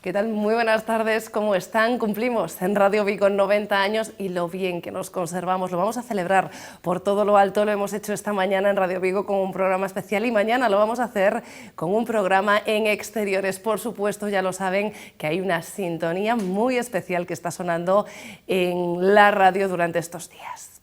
¿Qué tal? Muy buenas tardes, ¿cómo están? Cumplimos en Radio Vigo 90 años y lo bien que nos conservamos. Lo vamos a celebrar por todo lo alto, lo hemos hecho esta mañana en Radio Vigo con un programa especial y mañana lo vamos a hacer con un programa en exteriores. Por supuesto, ya lo saben que hay una sintonía muy especial que está sonando en la radio durante estos días.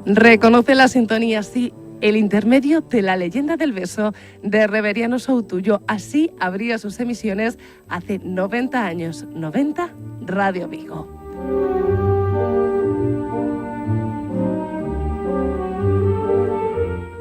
Reconoce la sintonía, sí, el intermedio de La leyenda del beso de Reveriano Soutullo. Así abría sus emisiones hace 90 años. 90, Radio Vigo.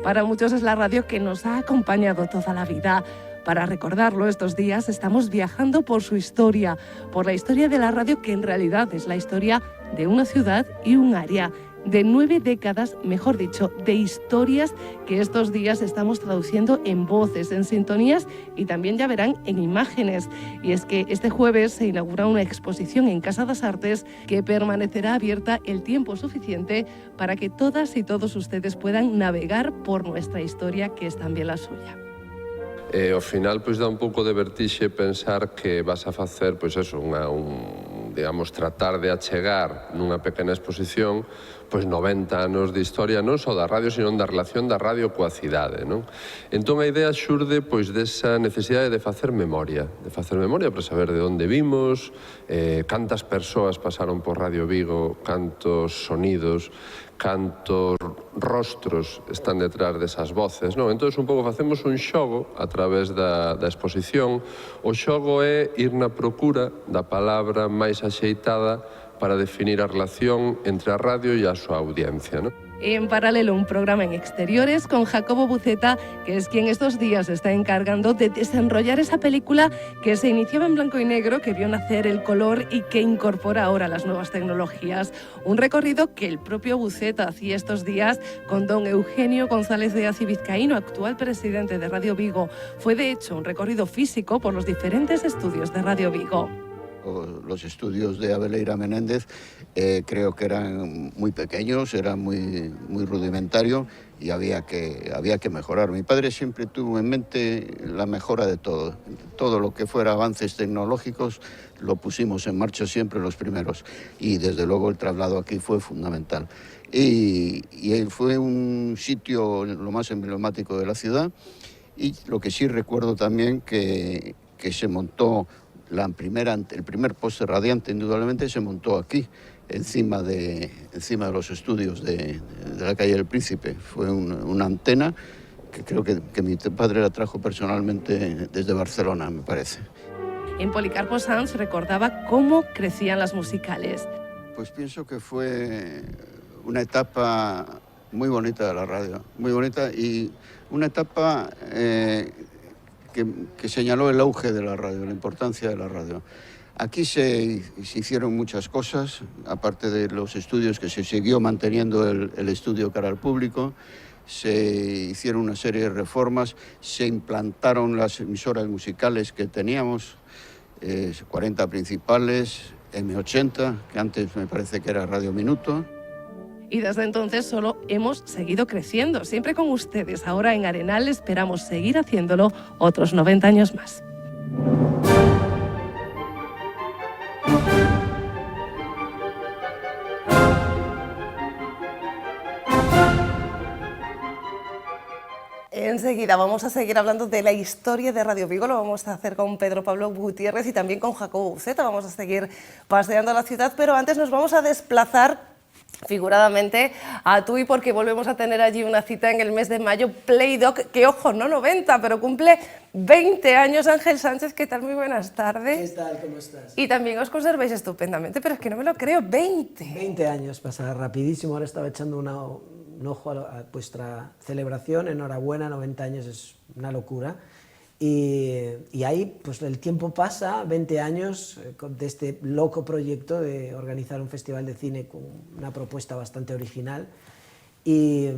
Para muchos es la radio que nos ha acompañado toda la vida. Para recordarlo, estos días estamos viajando por su historia, por la historia de la radio, que en realidad es la historia de una ciudad y un área, de 9 décadas, mejor dicho, de historias que estos días estamos traduciendo en voces, en sintonías y también, ya verán, en imágenes. Y es que este jueves se inaugura una exposición en Casa das Artes que permanecerá abierta el tiempo suficiente para que todas y todos ustedes puedan navegar por nuestra historia, que es también la suya. Ao final, pois, dá un pouco de vertixe pensar que vas a facer, pois eso, digamos, tratar de achegar nunha pequena exposición, pois 90 anos de historia, non só da radio, sino da relación da radio coa cidade, non? Entón a idea xurde, pois, desa necesidade de facer memoria para saber de onde vimos, cantas persoas pasaron por Radio Vigo, cantos sonidos, cantos rostros están detrás desas voces, non? Entón, un pouco facemos un xogo a través da exposición. O xogo é ir na procura da palabra máis axeitada para definir a relación entre a radio e a súa audiencia, non? En paralelo, un programa en exteriores con Jacobo Buceta, que es quien estos días se está encargando de desenrollar esa película que se iniciaba en blanco y negro, que vio nacer el color y que incorpora ahora las nuevas tecnologías. Un recorrido que el propio Buceta hacía estos días con don Eugenio González de Aci Vizcaíno, actual presidente de Radio Vigo. Fue de hecho un recorrido físico por los diferentes estudios de Radio Vigo. Los estudios de Abeleira Menéndez creo que eran muy pequeños, eran muy rudimentarios y había que mejorar. Mi padre siempre tuvo en mente la mejora de todo. Todo lo que fuera avances tecnológicos lo pusimos en marcha siempre los primeros y desde luego el traslado aquí fue fundamental. Y fue un sitio lo más emblemático de la ciudad y lo que sí recuerdo también que se montó el primer poste radiante, indudablemente, se montó aquí, encima de los estudios de la calle del Príncipe. Fue una antena que creo que mi padre la trajo personalmente desde Barcelona, me parece. En Policarpo Sanz recordaba cómo crecían las musicales. Pues pienso que fue una etapa muy bonita de la radio, muy bonita, y una etapa que señaló el auge de la radio, la importancia de la radio. Aquí se hicieron muchas cosas, aparte de los estudios, que se siguió manteniendo el estudio cara al público, se hicieron una serie de reformas, se implantaron las emisoras musicales que teníamos, 40 principales, M80, que antes me parece que era Radio Minuto. Y desde entonces solo hemos seguido creciendo, siempre con ustedes. Ahora en Arenal esperamos seguir haciéndolo otros 90 años más. Enseguida vamos a seguir hablando de la historia de Radio Vigo, lo vamos a hacer con Pedro Pablo Gutiérrez y también con Jacobo Buceta. Vamos a seguir paseando la ciudad, pero antes nos vamos a desplazar figuradamente a Tui, porque volvemos a tener allí una cita en el mes de mayo, Playdoc, que ojo, no 90, pero cumple 20 años. Ángel Sánchez, ¿qué tal? Muy buenas tardes. ¿Qué tal? ¿Cómo estás? Y también os conserváis estupendamente, pero es que no me lo creo, 20. 20 años, pasa rapidísimo. Ahora estaba echando un ojo a vuestra celebración. Enhorabuena, 90 años es una locura. Y ahí pues el tiempo pasa, 20 años de este loco proyecto de organizar un festival de cine con una propuesta bastante original y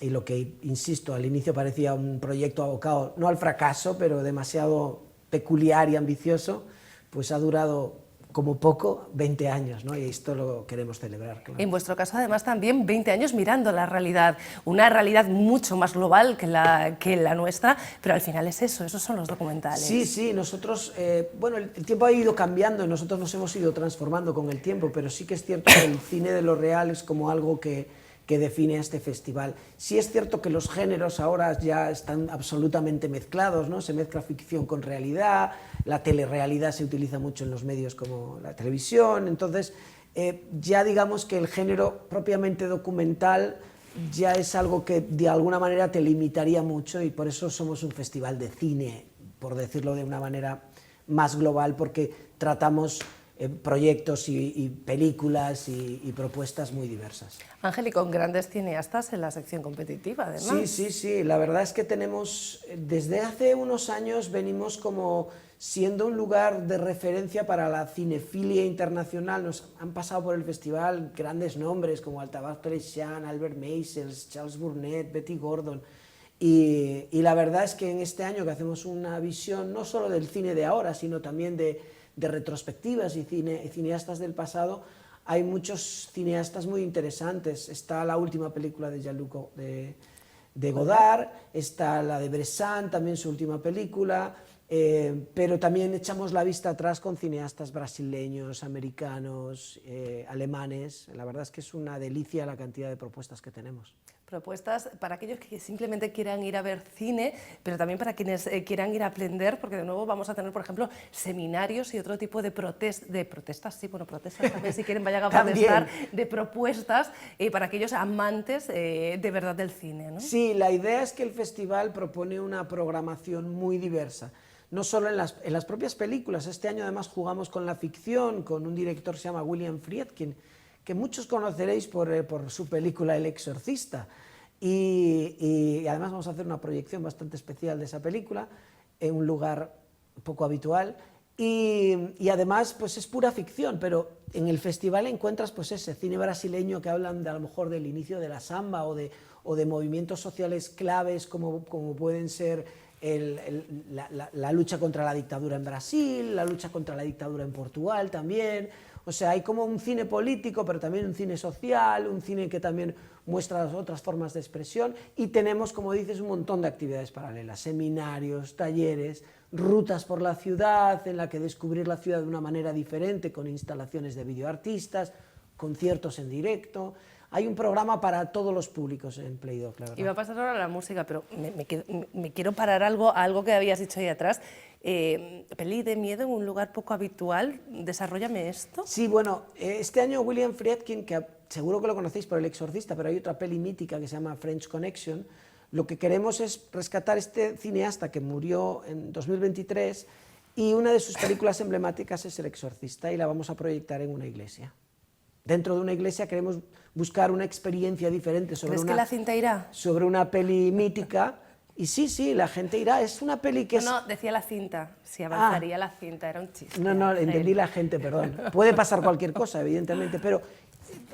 lo que, insisto, al inicio parecía un proyecto abocado, no al fracaso, pero demasiado peculiar y ambicioso, pues ha durado como poco 20 años, ¿no? Y esto lo queremos celebrar. Claro. En vuestro caso, además, también 20 años mirando la realidad, una realidad mucho más global que la nuestra, pero al final es eso, esos son los documentales. Sí, sí, nosotros, bueno, el tiempo ha ido cambiando y nosotros nos hemos ido transformando con el tiempo, pero sí que es cierto que el cine de lo real es como algo que define a este festival. Sí es cierto que los géneros ahora ya están absolutamente mezclados, ¿no? Se mezcla ficción con realidad, la telerrealidad se utiliza mucho en los medios como la televisión, entonces ya digamos que el género propiamente documental ya es algo que de alguna manera te limitaría mucho y por eso somos un festival de cine, por decirlo de una manera más global, porque tratamos proyectos y películas y propuestas muy diversas. Ángel, y con grandes cineastas en la sección competitiva, además. Sí, sí, sí, la verdad es que tenemos, desde hace unos años venimos como siendo un lugar de referencia para la cinefilia internacional. Nos han pasado por el festival grandes nombres como Altavaz Pelecian, Albert Meisels, Charles Burnett, Betty Gordon. Y la verdad es que en este año que hacemos una visión no solo del cine de ahora, sino también de retrospectivas y cineastas del pasado, hay muchos cineastas muy interesantes. Está la última película de Jean-Luc de Godard, está la de Bressan, también su última película, pero también echamos la vista atrás con cineastas brasileños, americanos, alemanes. La verdad es que es una delicia la cantidad de propuestas que tenemos. Propuestas para aquellos que simplemente quieran ir a ver cine, pero también para quienes quieran ir a aprender, porque de nuevo vamos a tener, por ejemplo, seminarios y otro tipo de protestas, sí, bueno, protestas también, si quieren vayan a protestar, de propuestas para aquellos amantes de verdad del cine, ¿no? Sí, la idea es que el festival propone una programación muy diversa, no solo en las propias películas. Este año además jugamos con la ficción, con un director que se llama William Friedkin, que muchos conoceréis por su película El Exorcista, y además vamos a hacer una proyección bastante especial de esa película en un lugar poco habitual, y además pues es pura ficción, pero en el festival encuentras pues ese cine brasileño que hablan de, a lo mejor del inicio de la samba o de movimientos sociales claves como pueden ser la lucha contra la dictadura en Brasil, la lucha contra la dictadura en Portugal también. O sea, hay como un cine político, pero también un cine social, un cine que también muestra las otras formas de expresión, y tenemos, como dices, un montón de actividades paralelas, seminarios, talleres, rutas por la ciudad, en la que descubrir la ciudad de una manera diferente, con instalaciones de videoartistas, conciertos en directo. Hay un programa para todos los públicos en Playdoc, la verdad. Iba a pasar ahora a la música, pero me quiero parar a algo que habías dicho ahí atrás. Peli de miedo en un lugar poco habitual, desarróllame esto. Sí, bueno, este año William Friedkin, que seguro que lo conocéis por El Exorcista, pero hay otra peli mítica que se llama French Connection. Lo que queremos es rescatar este cineasta que murió en 2023 y una de sus películas emblemáticas es El Exorcista y la vamos a proyectar en una iglesia. Dentro de una iglesia queremos buscar una experiencia diferente sobre que la cinta irá? Sobre una peli mítica. Y sí, la gente irá. Es una peli que No, decía la cinta. Si avanzaría la cinta, era un chiste. No, entendí la gente, perdón. Puede pasar cualquier cosa, evidentemente, pero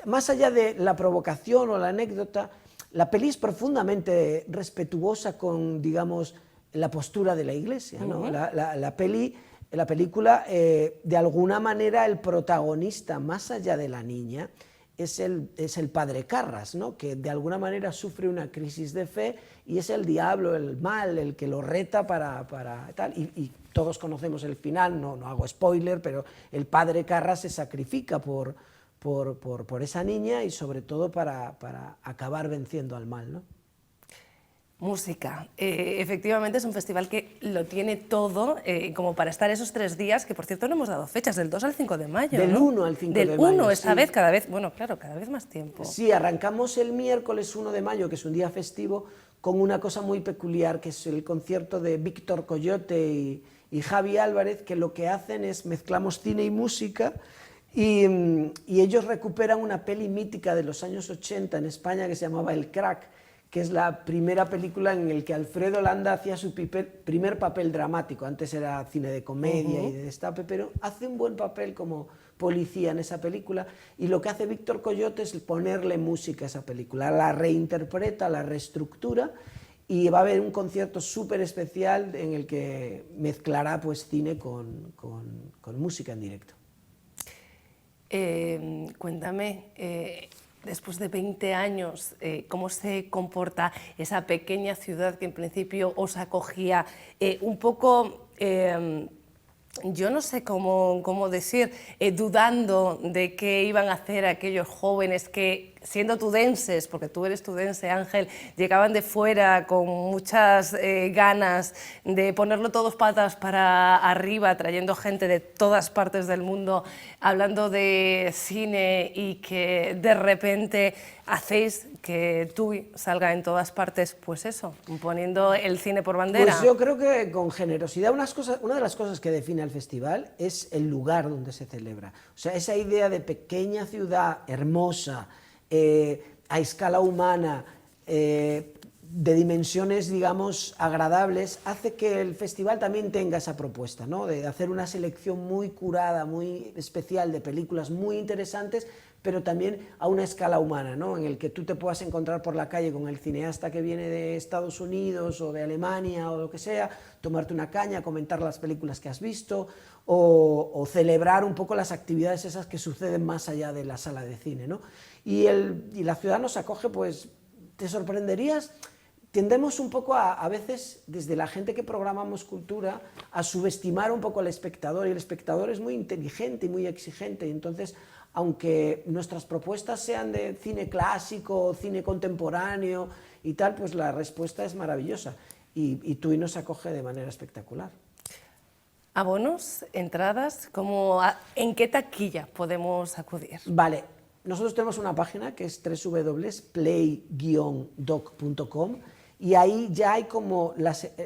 más allá de la provocación o la anécdota, la peli es profundamente respetuosa con, digamos, la postura de la iglesia, ¿no? La película, de alguna manera, el protagonista, más allá de la niña, es el padre Carras, ¿no? Que de alguna manera sufre una crisis de fe y es el diablo, el mal, el que lo reta para tal. Y todos conocemos el final, no hago spoiler, pero el padre Carras se sacrifica por esa niña y sobre todo para acabar venciendo al mal, ¿no? Música. Efectivamente es un festival que lo tiene todo como para estar esos 3 días, que por cierto no hemos dado fechas, del 2 al 5 de mayo. Del 1 al 5 de mayo. Del 1 esta vez, cada vez, bueno, claro, cada vez más tiempo. Sí, arrancamos el miércoles 1 de mayo, que es un día festivo, con una cosa muy peculiar, que es el concierto de Víctor Coyote y Javi Álvarez, que lo que hacen es mezclamos cine y música, y ellos recuperan una peli mítica de los años 80 en España que se llamaba El Crack, que es la primera película en la que Alfredo Landa hacía su primer papel dramático. Antes era cine de comedia y de destape, pero hace un buen papel como policía en esa película, y lo que hace Víctor Coyote es ponerle música a esa película, la reinterpreta, la reestructura, y va a haber un concierto súper especial en el que mezclará pues cine con música en directo. Cuéntame, después de 20 años, ¿cómo se comporta esa pequeña ciudad que en principio os acogía? Un poco, yo no sé cómo decir, dudando de qué iban a hacer aquellos jóvenes que, siendo tudenses, porque tú eres tudense, Ángel, llegaban de fuera con muchas ganas de ponerlo todos patas para arriba, trayendo gente de todas partes del mundo, hablando de cine, y que de repente hacéis que TUI salga en todas partes, pues eso, poniendo el cine por bandera. Pues yo creo que con generosidad, una de las cosas que define al festival es el lugar donde se celebra. O sea, esa idea de pequeña ciudad hermosa, a escala humana, de dimensiones, digamos, agradables, hace que el festival también tenga esa propuesta, ¿no? De hacer una selección muy curada, muy especial de películas muy interesantes, pero también a una escala humana, ¿no? En el que tú te puedas encontrar por la calle con el cineasta que viene de Estados Unidos o de Alemania o lo que sea, tomarte una caña, comentar las películas que has visto o celebrar un poco las actividades esas que suceden más allá de la sala de cine, ¿no? Y la ciudad nos acoge, pues te sorprenderías. Tendemos un poco a veces, desde la gente que programamos cultura, a subestimar un poco al espectador, y el espectador es muy inteligente y muy exigente, y entonces, aunque nuestras propuestas sean de cine clásico, cine contemporáneo y tal, pues la respuesta es maravillosa, y TUI nos acoge de manera espectacular. ¿Abonos, entradas? ¿En qué taquilla podemos acudir? Vale, nosotros tenemos una página que es www.play-doc.com, y ahí ya hay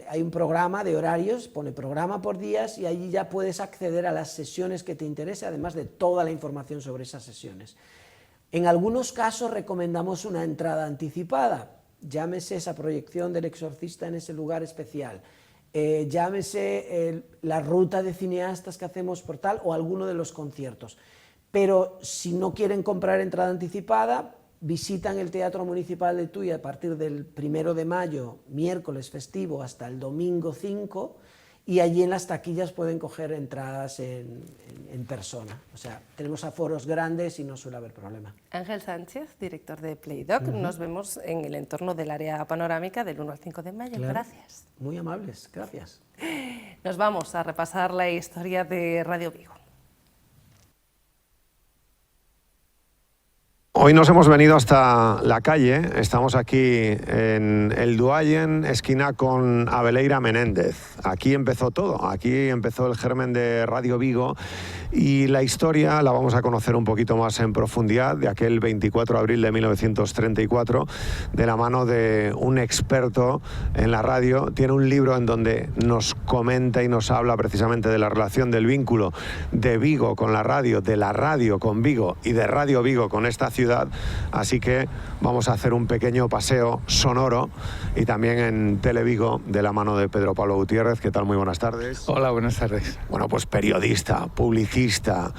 hay un programa de horarios, pone programa por días, y allí ya puedes acceder a las sesiones que te interesen, además de toda la información sobre esas sesiones. En algunos casos recomendamos una entrada anticipada, llámese esa proyección del Exorcista en ese lugar especial, llámese la ruta de cineastas que hacemos por tal, o alguno de los conciertos. Pero si no quieren comprar entrada anticipada, visitan el Teatro Municipal de Tui a partir del 1 de mayo, miércoles festivo, hasta el domingo 5, y allí en las taquillas pueden coger entradas en persona. O sea, tenemos aforos grandes y no suele haber problema. Ángel Sánchez, director de Playdoc, nos vemos en el entorno del área panorámica del 1 al 5 de mayo. Claro. Gracias. Muy amables, gracias. Nos vamos a repasar la historia de Radio Vigo. Hoy nos hemos venido hasta la calle, estamos aquí en el Duayen, esquina con Abeleira Menéndez. Aquí empezó todo, aquí empezó el germen de Radio Vigo, y la historia la vamos a conocer un poquito más en profundidad de aquel 24 de abril de 1934, de la mano de un experto en la radio. Tiene un libro en donde nos comenta y nos habla precisamente de la relación del vínculo de Vigo con la radio, de la radio con Vigo y de Radio Vigo con esta ciudad. Así que vamos a hacer un pequeño paseo sonoro y también en Televigo de la mano de Pedro Pablo Gutiérrez. ¿Qué tal? Muy buenas tardes. Hola, buenas tardes. Bueno, pues periodista, publicista,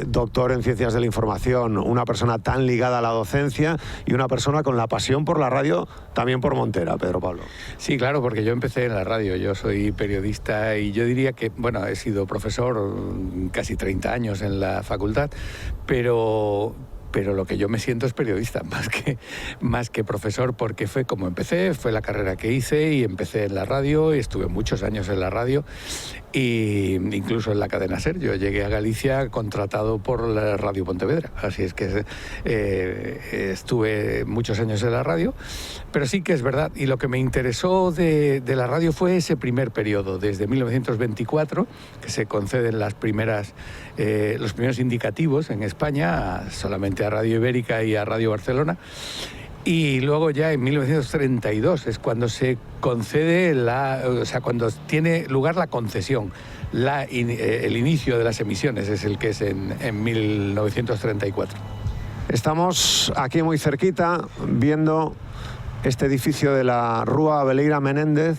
doctor en ciencias de la información, una persona tan ligada a la docencia y una persona con la pasión por la radio, también por Montera, Pedro Pablo. Sí, claro, porque yo empecé en la radio, yo soy periodista y yo diría que, bueno, he sido profesor casi 30 años en la facultad, pero lo que yo me siento es periodista, más que profesor, porque fue como empecé, fue la carrera que hice, y empecé en la radio, y estuve muchos años en la radio, e incluso en la cadena SER. Yo llegué a Galicia contratado por la Radio Pontevedra, así es que estuve muchos años en la radio, pero sí que es verdad, y lo que me interesó de la radio fue ese primer periodo, desde 1924, que se conceden los primeros indicativos en España, solamente a Radio Ibérica y a Radio Barcelona, y luego ya en 1932 es cuando se concede cuando tiene lugar la concesión. El inicio de las emisiones es el que es en 1934. Estamos aquí muy cerquita viendo este edificio de la Rúa Abeleira Menéndez,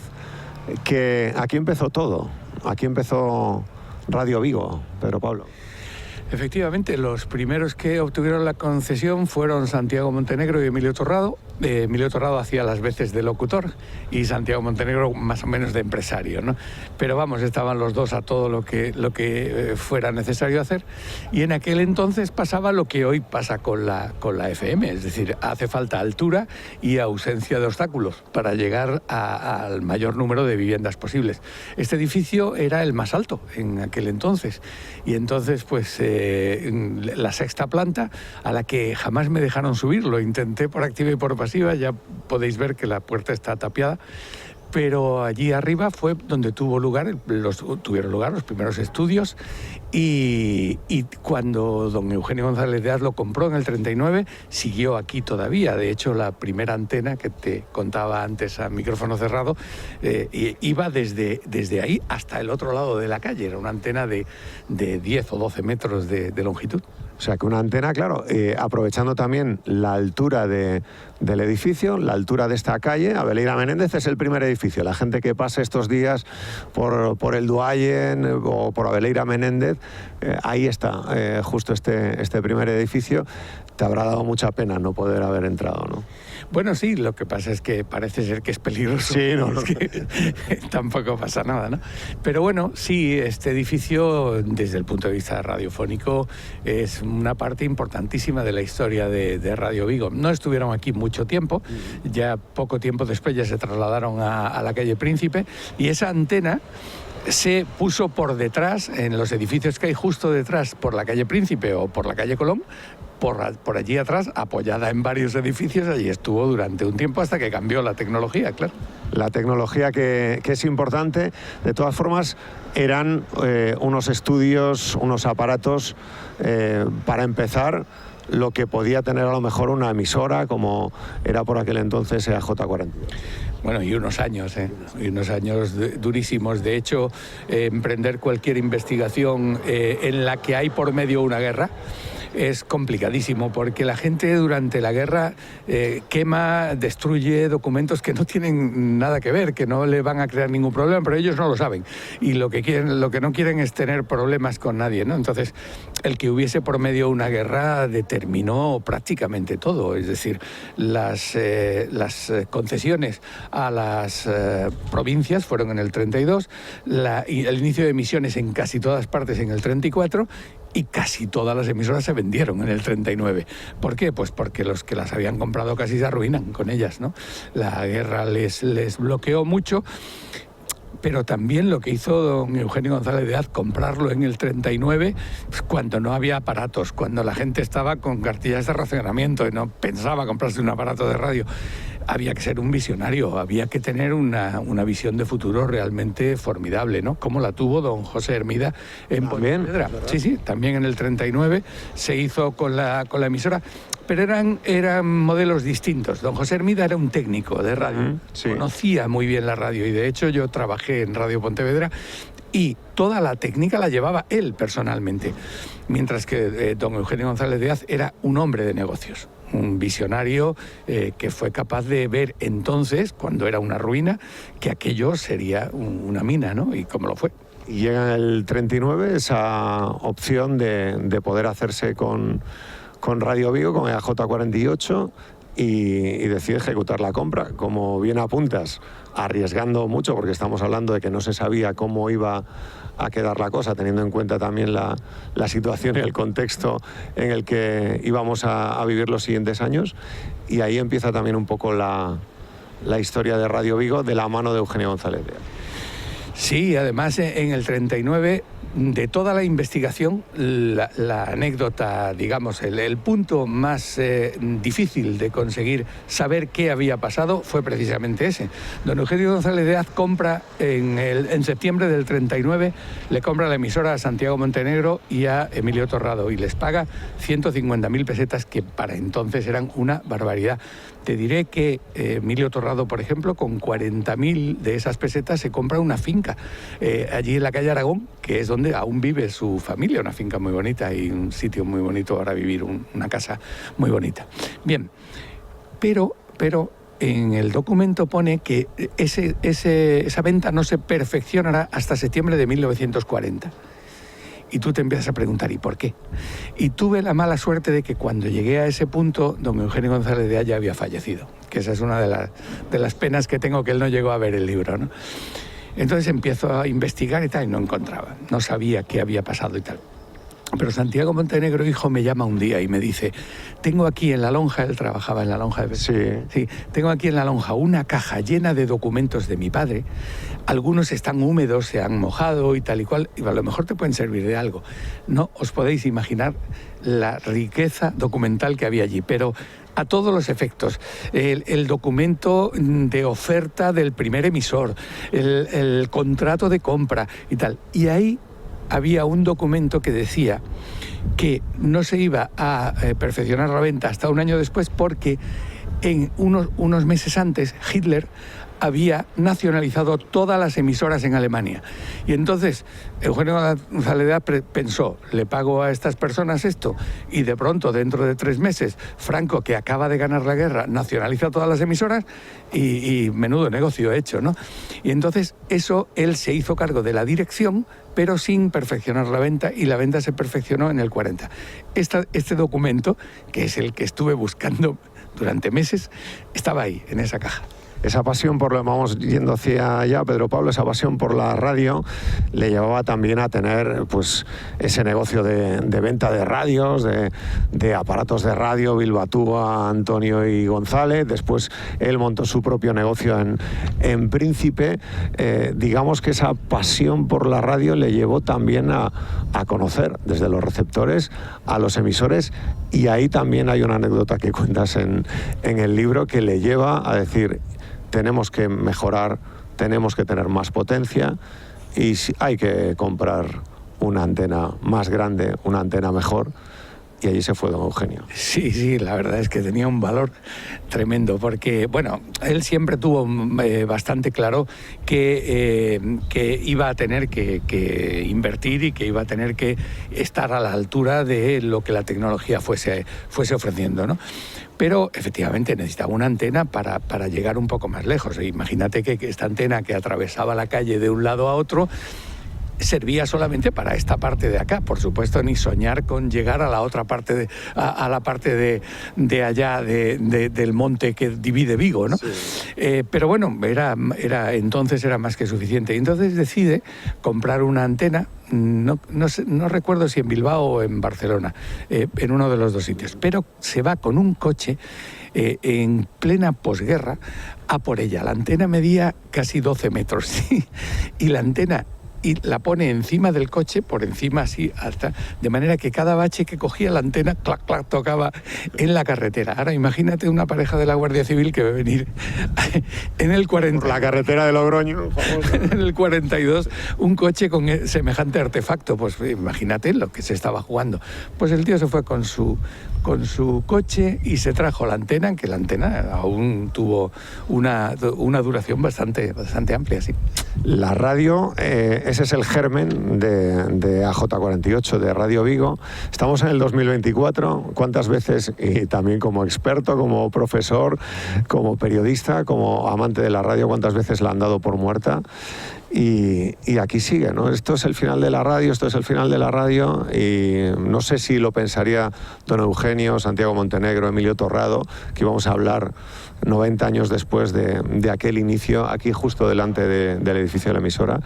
que aquí empezó todo, aquí empezó Radio Vigo, Pedro Pablo. Efectivamente, los primeros que obtuvieron la concesión fueron Santiago Montenegro y Emilio Torrado. Emilio Torrado hacía las veces de locutor y Santiago Montenegro más o menos de empresario, ¿no? Pero vamos, estaban los dos a todo lo que fuera necesario hacer, y en aquel entonces pasaba lo que hoy pasa con la FM, es decir, hace falta altura y ausencia de obstáculos para llegar al mayor número de viviendas posibles. Este edificio era el más alto en aquel entonces, y entonces pues la sexta planta, a la que jamás me dejaron subir, lo intenté por activa y por pasiva, ya podéis ver que la puerta está tapiada, pero allí arriba fue donde tuvieron lugar los primeros estudios, y cuando don Eugenio González de Az lo compró en el 39, siguió aquí todavía. De hecho, la primera antena que te contaba antes a micrófono cerrado iba desde ahí hasta el otro lado de la calle. Era una antena de 10 o 12 metros de longitud. O sea que una antena, claro, aprovechando también la altura del edificio, la altura de esta calle. Abeleira Menéndez es el primer edificio. La gente que pase estos días por el Duayen o por Abeleira Menéndez, ahí está justo este primer edificio. Te habrá dado mucha pena no poder haber entrado, ¿no? Bueno, sí, lo que pasa es que parece ser que es peligroso. Sí, no. Es que tampoco pasa nada, ¿no? Pero bueno, sí, este edificio, desde el punto de vista radiofónico, es una parte importantísima de la historia de Radio Vigo. No estuvieron aquí mucho tiempo, ya poco tiempo después ya se trasladaron a la calle Príncipe, y esa antena se puso por detrás, en los edificios que hay justo detrás, por la calle Príncipe o por la calle Colón, por allí atrás, apoyada en varios edificios. Allí estuvo durante un tiempo hasta que cambió la tecnología, claro. La tecnología que es importante. De todas formas, eran unos estudios, unos aparatos, para empezar, lo que podía tener a lo mejor una emisora, como era por aquel entonces EAJ42. Bueno, y unos años durísimos. De hecho, emprender cualquier investigación en la que hay por medio una guerra es complicadísimo, porque la gente durante la guerra quema, destruye documentos que no tienen nada que ver, que no le van a crear ningún problema, pero ellos no lo saben, y lo que no quieren es tener problemas con nadie, ¿no? Entonces, el que hubiese por medio una guerra determinó prácticamente todo, es decir, las concesiones a las provincias fueron en el 32, y el inicio de emisiones en casi todas partes en el 34, y casi todas las emisoras se vendieron en el 39. ¿Por qué? Pues porque los que las habían comprado casi se arruinan con ellas, ¿no? La guerra les bloqueó mucho, pero también lo que hizo don Eugenio González de Az, comprarlo en el 39, pues cuando no había aparatos, cuando la gente estaba con cartillas de racionamiento y no pensaba comprarse un aparato de radio. Había que ser un visionario, había que tener una visión de futuro realmente formidable, ¿no? Como la tuvo don José Hermida en Pontevedra. Sí, también en el 39 se hizo con la emisora, pero eran modelos distintos. Don José Hermida era un técnico de radio, conocía muy bien la radio, y de hecho yo trabajé en Radio Pontevedra y toda la técnica la llevaba él personalmente, mientras que don Eugenio González de Az era un hombre de negocios, un visionario que fue capaz de ver entonces, cuando era una ruina, que aquello sería una mina, ¿no? Y como lo fue. Y llega en el 39 esa opción de poder hacerse con Radio Vigo, con EAJ48, y decide ejecutar la compra. Como bien apuntas, arriesgando mucho, porque estamos hablando de que no se sabía cómo iba a quedar la cosa, teniendo en cuenta también la situación y el contexto en el que íbamos a vivir los siguientes años. Y ahí empieza también un poco la historia de Radio Vigo, de la mano de Eugenio González de Az. Sí, además en el 39, de toda la investigación, la anécdota, digamos, el punto más difícil de conseguir saber qué había pasado fue precisamente ese. Don Eugenio González de Az compra en septiembre del 39, le compra la emisora a Santiago Montenegro y a Emilio Torrado, y les paga 150.000 pesetas, que para entonces eran una barbaridad. Te diré que Emilio Torrado, por ejemplo, con 40.000 de esas pesetas se compra una finca allí en la calle Aragón, que es donde aún vive su familia, una finca muy bonita y un sitio muy bonito para vivir, una casa muy bonita. Bien, pero en el documento pone que esa venta no se perfeccionará hasta septiembre de 1940. y tú te empiezas a preguntar, ¿y por qué? Y tuve la mala suerte de que cuando llegué a ese punto, don Eugenio González de Aya había fallecido, que esa es una de las penas que tengo, que él no llegó a ver el libro, ¿no? Entonces empiezo a investigar y tal, y no encontraba, no sabía qué había pasado y tal. Pero Santiago Montenegro, hijo, me llama un día y me dice, tengo aquí en la lonja, él trabajaba en la lonja de... Sí, tengo aquí en la lonja una caja llena de documentos de mi padre, algunos están húmedos, se han mojado y tal y cual, y a lo mejor te pueden servir de algo. No os podéis imaginar la riqueza documental que había allí, pero a todos los efectos. El documento de oferta del primer emisor, el contrato de compra y tal. Y ahí había un documento que decía que no se iba a perfeccionar la venta hasta un año después, porque en unos meses antes Hitler había nacionalizado todas las emisoras en Alemania. Y entonces Eugenio González pensó, le pago a estas personas esto, y de pronto, dentro de 3 meses, Franco, que acaba de ganar la guerra, nacionaliza todas las emisoras, y menudo negocio hecho, ¿no? Y entonces eso, él se hizo cargo de la dirección, pero sin perfeccionar la venta, y la venta se perfeccionó en el 40. Este documento, que es el que estuve buscando durante meses, estaba ahí, en esa caja. Esa pasión por lo que vamos yendo hacia allá, Pedro Pablo, esa pasión por la radio le llevaba también a tener pues ese negocio de venta de radios, de aparatos de radio, Bilbatúa, Antonio y González. Después él montó su propio negocio en Príncipe. Digamos que esa pasión por la radio le llevó también a conocer desde los receptores a los emisores, y ahí también hay una anécdota que cuentas en el libro que le lleva a decir: tenemos que mejorar, tenemos que tener más potencia, y hay que comprar una antena más grande, una antena mejor. Y allí se fue don Eugenio. Sí, la verdad es que tenía un valor tremendo, porque, bueno, él siempre tuvo bastante claro que iba a tener que invertir y que iba a tener que estar a la altura de lo que la tecnología fuese ofreciendo, ¿no? Pero efectivamente necesitaba una antena para llegar un poco más lejos. Imagínate que esta antena, que atravesaba la calle de un lado a otro, servía solamente para esta parte de acá. Por supuesto, ni soñar con llegar a la otra parte, a la parte de allá, del monte que divide Vigo, ¿no? Sí. Pero bueno, entonces era más que suficiente. Y entonces decide comprar una antena, no recuerdo si en Bilbao o en Barcelona, en uno de los dos sitios, pero se va con un coche en plena posguerra a por ella. La antena medía casi 12 metros, ¿sí? Y la antena, y la pone encima del coche, por encima así, hasta, de manera que cada bache que cogía la antena, clac, clac, tocaba en la carretera. Ahora imagínate una pareja de la Guardia Civil que va a venir en el 40... Por la carretera de Logroño, en el 42, un coche con semejante artefacto. Pues imagínate lo que se estaba jugando. Pues el tío se fue con su coche y se trajo la antena, que la antena aún tuvo una duración bastante amplia, sí. La radio, ese es el germen de AJ48, de Radio Vigo. Estamos en el 2024. ¿Cuántas veces, y también como experto, como profesor, como periodista, como amante de la radio, cuántas veces la han dado por muerta? Y aquí sigue, ¿no? Esto es el final de la radio, y no sé si lo pensaría don Eugenio, Santiago Montenegro, Emilio Torrado, que íbamos a hablar 90 años después de aquel inicio, aquí justo delante del edificio de la emisora,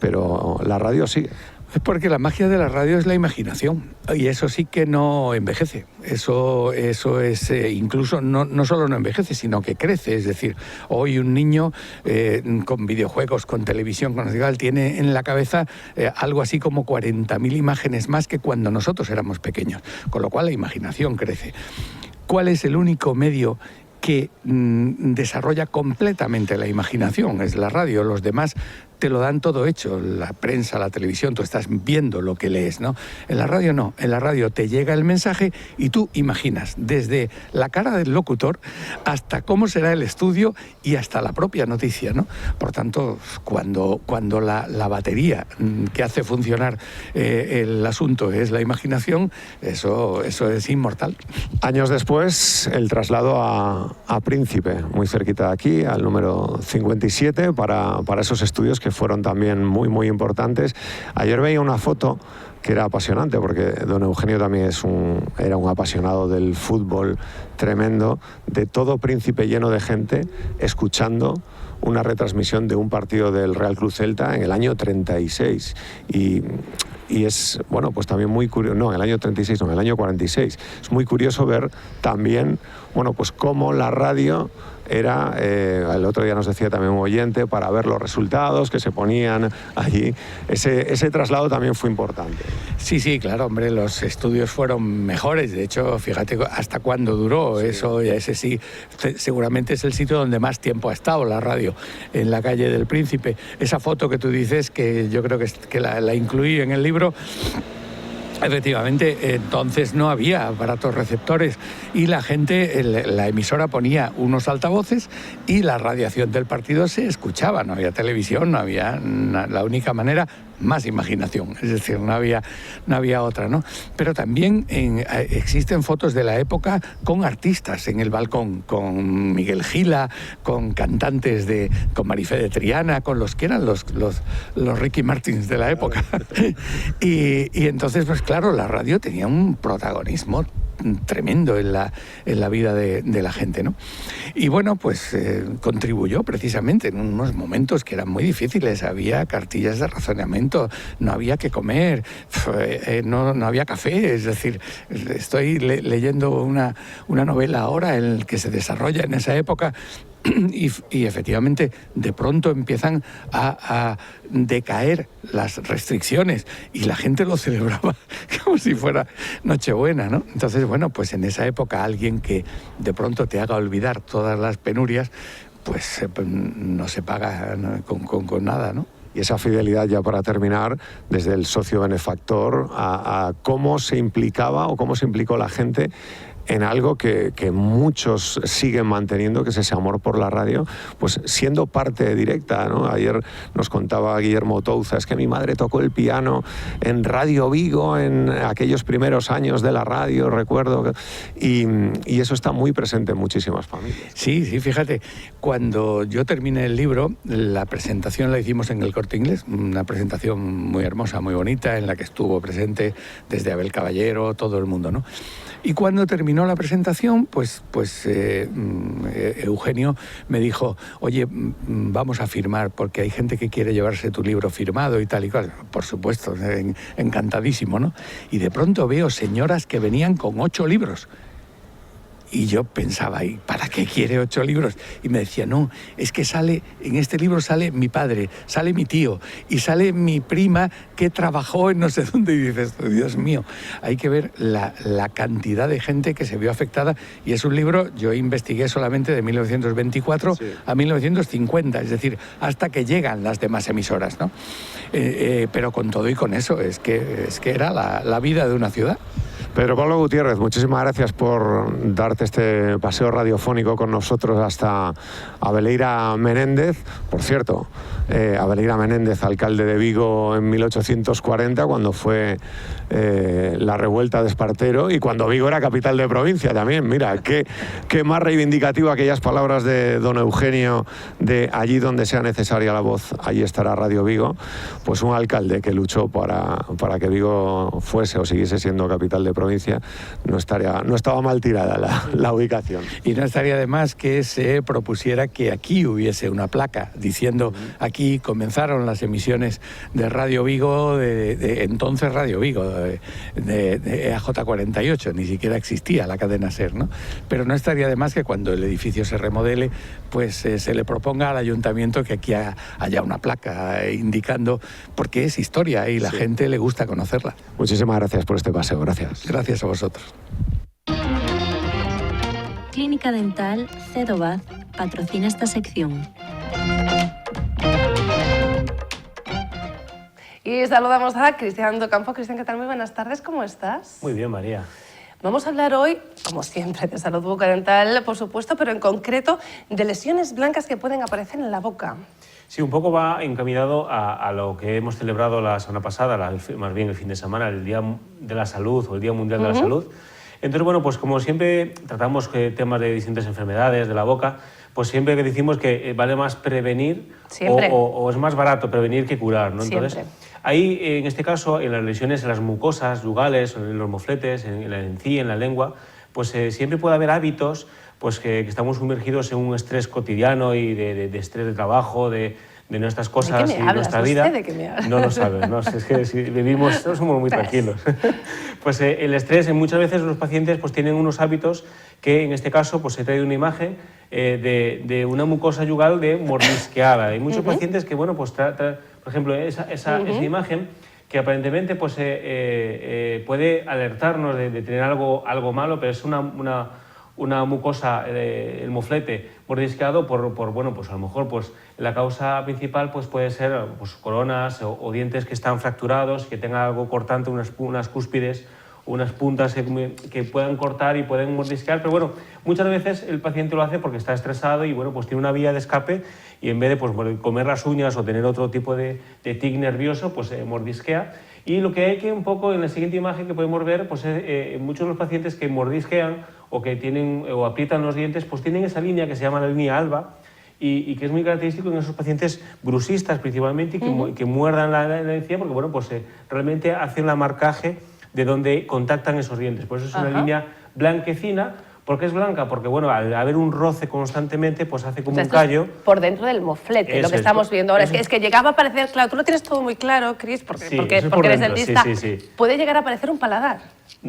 pero la radio sigue. Es porque la magia de la radio es la imaginación, y eso sí que no envejece. Eso es, incluso no solo no envejece, sino que crece. Es decir, hoy un niño con videojuegos, con televisión, con igual, tiene en la cabeza algo así como 40.000 imágenes más que cuando nosotros éramos pequeños, con lo cual la imaginación crece. ¿Cuál es el único medio que desarrolla completamente la imaginación? Es la radio. Los demás te lo dan todo hecho, la prensa, la televisión, tú estás viendo lo que lees, ¿no? En la radio no, en la radio te llega el mensaje y tú imaginas desde la cara del locutor hasta cómo será el estudio y hasta la propia noticia, ¿no? Por tanto, cuando la batería que hace funcionar el asunto es la imaginación, eso es inmortal. Años después, el traslado a Príncipe, muy cerquita de aquí, al número 57, para esos estudios que fueron también muy, muy importantes. Ayer veía una foto que era apasionante, porque don Eugenio también era un apasionado del fútbol tremendo, de todo Príncipe lleno de gente, escuchando una retransmisión de un partido del Real Club Celta en el año 36. Y es, bueno, pues también muy curioso, no, en el año 36, no, en el año 46. Es muy curioso ver también, bueno, pues cómo la radio era, el otro día nos decía también un oyente, para ver los resultados que se ponían allí. Ese traslado también fue importante. Sí, sí, claro, hombre, los estudios fueron mejores. De hecho, fíjate hasta cuándo duró. Sí. Eso, ese sí, seguramente es el sitio donde más tiempo ha estado la radio, en la calle del Príncipe. Esa foto que tú dices, que yo creo que la incluí en el libro. Efectivamente, entonces no había aparatos receptores y la gente, la emisora ponía unos altavoces y la radiación del partido se escuchaba. No había televisión, no había la única manera, más imaginación, es decir, no había otra, ¿no? Pero también existen fotos de la época con artistas en el balcón, con Miguel Gila, con cantantes con Marifé de Triana, con los que eran los Ricky Martins de la época. y entonces, pues claro, la radio tenía un protagonismo tremendo en la vida de la gente, ¿no? Y bueno, pues contribuyó precisamente en unos momentos que eran muy difíciles. Había cartillas de razonamiento, no había que comer, no había café. Es decir, estoy leyendo una novela ahora en la que se desarrolla en esa época. Y efectivamente de pronto empiezan a decaer las restricciones y la gente lo celebraba como si fuera Nochebuena, ¿no? Entonces, bueno, pues en esa época alguien que de pronto te haga olvidar todas las penurias, pues no se paga con nada, ¿no? Y esa fidelidad, ya para terminar, desde el socio benefactor, a cómo se implicaba o cómo se implicó la gente en algo que muchos siguen manteniendo, que es ese amor por la radio, pues siendo parte directa, ¿no? Ayer nos contaba Guillermo Touza, es que mi madre tocó el piano en Radio Vigo en aquellos primeros años de la radio, recuerdo, y eso está muy presente en muchísimas familias. Sí, fíjate, cuando yo terminé el libro, la presentación la hicimos en el Corte Inglés, una presentación muy hermosa, muy bonita, en la que estuvo presente desde Abel Caballero, todo el mundo, ¿no? Y cuando terminó la presentación, pues Eugenio me dijo, oye, vamos a firmar, porque hay gente que quiere llevarse tu libro firmado y tal y cual. Por supuesto, encantadísimo, ¿no? Y de pronto veo señoras que venían con 8 libros. Y yo pensaba, ¿y para qué quiere 8 libros? Y me decía, no, es que en este libro sale mi padre, sale mi tío y sale mi prima que trabajó en no sé dónde. Y dices, Dios mío, hay que ver la cantidad de gente que se vio afectada. Y es un libro, yo investigué solamente de 1924 a 1950, es decir, hasta que llegan las demás emisoras, ¿no? Pero con todo y con eso, es que era la vida de una ciudad. Pedro Pablo Gutiérrez, muchísimas gracias por darte este paseo radiofónico con nosotros hasta Abeleira Menéndez. Por cierto, Abeleira Menéndez, alcalde de Vigo en 1840, cuando fue la revuelta de Espartero y cuando Vigo era capital de provincia también. Mira, qué más reivindicativo aquellas palabras de don Eugenio, de allí donde sea necesaria la voz, allí estará Radio Vigo. Pues un alcalde que luchó para que Vigo fuese o siguiese siendo capital de provincia, no estaba mal tirada la ubicación. Y no estaría de más que se propusiera que aquí hubiese una placa diciendo aquí comenzaron las emisiones de Radio Vigo, de entonces Radio Vigo, de EAJ48, ni siquiera existía la cadena SER, ¿no? Pero no estaría de más que cuando el edificio se remodele, pues se le proponga al ayuntamiento que aquí haya una placa indicando, porque es historia y la gente le gusta conocerla. Muchísimas gracias por este paseo, gracias. Gracias a vosotros. Clínica Dental Cedobad patrocina esta sección. Y saludamos a Cristian Docampo. Cristian, ¿qué tal? Muy buenas tardes, ¿cómo estás? Muy bien, María. Vamos a hablar hoy, como siempre, de salud bucodental, por supuesto, pero en concreto de lesiones blancas que pueden aparecer en la boca. Sí, un poco va encaminado a lo que hemos celebrado la semana pasada, más bien el fin de semana, el Día de la Salud o el Día Mundial de la Salud, Entonces, bueno, pues como siempre tratamos temas de distintas enfermedades de la boca, pues siempre que decimos que vale más prevenir o es más barato prevenir que curar, ¿no? Entonces, ahí, en este caso, en las lesiones en las mucosas, yugales, en los mofletes, en la encía, en la lengua, pues siempre puede haber hábitos pues que estamos sumergidos en un estrés cotidiano y de estrés de trabajo, de nuestras cosas y nuestra vida. ¿De qué me hablas? No lo sabes, ¿no? Es que si vivimos, somos muy tranquilos. Pues el estrés, muchas veces los pacientes pues tienen unos hábitos que en este caso pues se trae una imagen de una mucosa yugal de mordisqueada. Hay muchos pacientes que, bueno, pues por ejemplo, esa imagen que aparentemente pues, puede alertarnos de tener algo malo, pero es una mucosa, el moflete, mordisqueado por bueno, pues a lo mejor pues, la causa principal pues, puede ser pues, coronas o dientes que están fracturados, que tengan algo cortante, unas cúspides, unas puntas que puedan cortar y pueden mordisquear, pero bueno, muchas veces el paciente lo hace porque está estresado y bueno, pues tiene una vía de escape y en vez de pues, comer las uñas o tener otro tipo de tic nervioso, pues mordisquea. Y lo que hay que un poco en la siguiente imagen que podemos ver, pues muchos de los pacientes que mordisquean o que tienen o aprietan los dientes, pues tienen esa línea que se llama la línea alba y que es muy característico en esos pacientes brusistas principalmente y que muerdan la encía porque bueno, pues realmente hacen la marcaje de donde contactan esos dientes. Por eso es una línea blanquecina. ¿Por qué es blanca? Porque bueno, al haber un roce constantemente, pues hace como un callo. Por dentro del moflete, lo que estamos viendo ahora. Es que llegaba a parecer, claro, tú lo tienes todo muy claro, Cris, porque eres dentista. Puede llegar a parecer un paladar,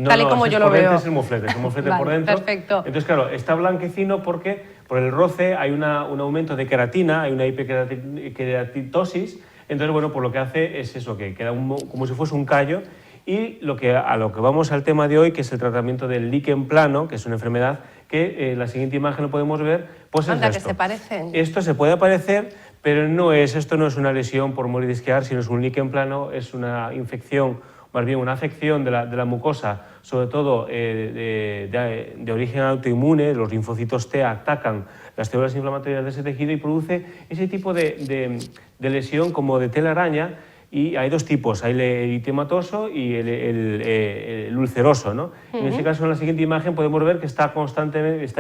tal y como yo lo veo. Es el moflete vale, por dentro. Perfecto. Entonces, claro, está blanquecino porque por el roce hay un aumento de queratina, hay una hiperqueratitosis. Entonces, bueno, pues lo que hace es eso, que queda como si fuese un callo. Y a lo que vamos al tema de hoy, que es el tratamiento del líquen plano, que es una enfermedad que en la siguiente imagen lo podemos ver, pues es esto. Que se parecen. Esto se puede parecer, pero esto no es una lesión por mordisquear, sino es un líquen plano, es una infección, más bien una afección de la mucosa, sobre todo de origen autoinmune. Los linfocitos T atacan las células inflamatorias de ese tejido y produce ese tipo de lesión como de telaraña. Y hay dos tipos, hay el eritematoso y el ulceroso, ¿no? En este caso, en la siguiente imagen podemos ver que está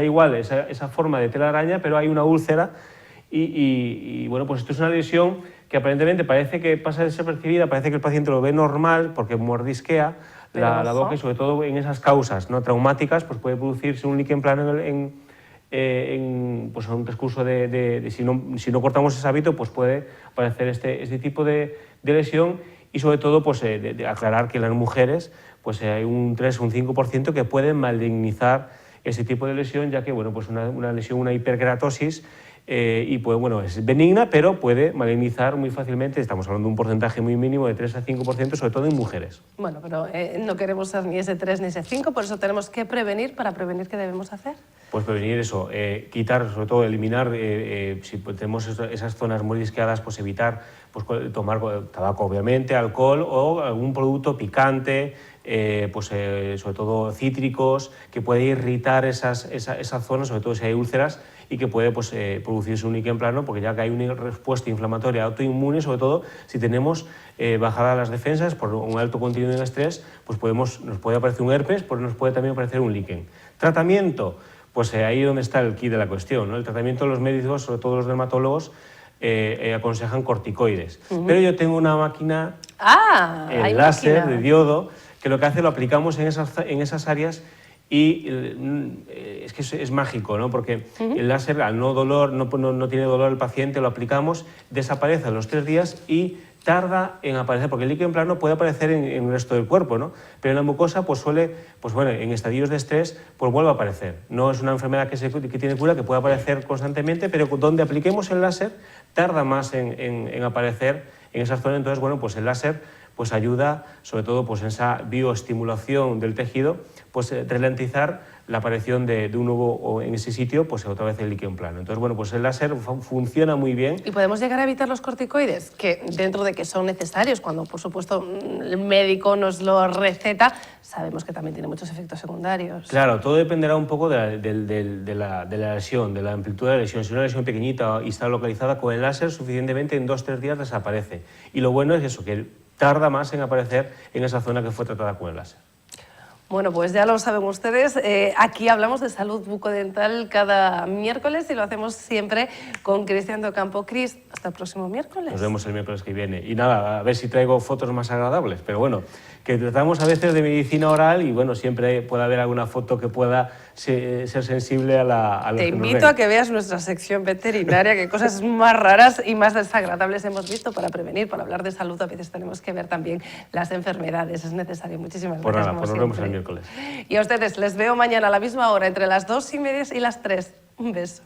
igual esa forma de telaraña, pero hay una úlcera y bueno, pues esto es una lesión que aparentemente parece que pasa desapercibida, parece que el paciente lo ve normal porque mordisquea la boca y sobre todo en esas causas no traumáticas pues puede producirse un líquen plano pues en un transcurso si no cortamos ese hábito, pues puede aparecer este tipo de lesión y sobre todo pues, de aclarar que en las mujeres pues, hay un 3 o un 5% que pueden malignizar ese tipo de lesión, ya que bueno, pues una lesión, una hiperkeratosis, y pues, bueno, es benigna, pero puede malignizar muy fácilmente. Estamos hablando de un porcentaje muy mínimo de 3 a 5%, sobre todo en mujeres. Bueno, pero no queremos ser ni ese 3 ni ese 5, por eso tenemos que prevenir. ¿Para prevenir qué debemos hacer? Pues prevenir eso, quitar, sobre todo eliminar, si tenemos esas zonas mordisqueadas, pues evitar pues, tomar tabaco, obviamente, alcohol o algún producto picante, pues, sobre todo cítricos, que puede irritar esas zonas, sobre todo si hay úlceras, y que puede pues, producirse un líquen plano, porque ya que hay una respuesta inflamatoria autoinmune, sobre todo si tenemos bajada las defensas por un alto contenido de estrés, pues nos puede aparecer un herpes, pero nos puede también aparecer un líquen. Tratamiento, pues ahí es donde está el quid de la cuestión, ¿no? El tratamiento de los médicos, sobre todo los dermatólogos, aconsejan corticoides. Pero yo tengo una máquina, el láser de diodo, que lo que hace lo aplicamos en esas áreas y es que es mágico, ¿no? Porque el láser, al no tiene dolor el paciente, lo aplicamos, desaparece a los 3 días y tarda en aparecer, porque el líquen plano puede aparecer en el resto del cuerpo, ¿no? Pero en la mucosa pues suele, pues bueno, en estadios de estrés, pues vuelve a aparecer. No es una enfermedad que tiene cura, que puede aparecer constantemente, pero donde apliquemos el láser tarda más en aparecer en esas zonas. Entonces, bueno, pues el láser pues ayuda, sobre todo pues en esa bioestimulación del tejido, pues ralentizar la aparición de un nuevo, o en ese sitio, pues otra vez el líquen plano. Entonces, bueno, pues el láser funciona muy bien. ¿Y podemos llegar a evitar los corticoides? Que dentro de que son necesarios, cuando por supuesto el médico nos lo receta, sabemos que también tiene muchos efectos secundarios. Claro, todo dependerá un poco de la lesión, de la amplitud de la lesión. Si una lesión pequeñita y está localizada con el láser, suficientemente en 2 o 3 días desaparece. Y lo bueno es eso, que tarda más en aparecer en esa zona que fue tratada con el láser. Bueno, pues ya lo saben ustedes, aquí hablamos de salud bucodental cada miércoles y lo hacemos siempre con Cristian Docampo. Cris, hasta el próximo miércoles. Nos vemos el miércoles que viene. Y nada, a ver si traigo fotos más agradables, pero bueno, que tratamos a veces de medicina oral y bueno, siempre puede haber alguna foto que pueda ser sensible a los Te que nos invito ven. a que veas nuestra sección veterinaria, que cosas más raras y más desagradables hemos visto para prevenir, para hablar de salud. A veces tenemos que ver también las enfermedades, es necesario. Muchísimas Pues gracias. nada, como pues nos vemos el siempre. miércoles. Y a ustedes les veo mañana a la misma hora, entre las 2:30 y las 3. Un beso.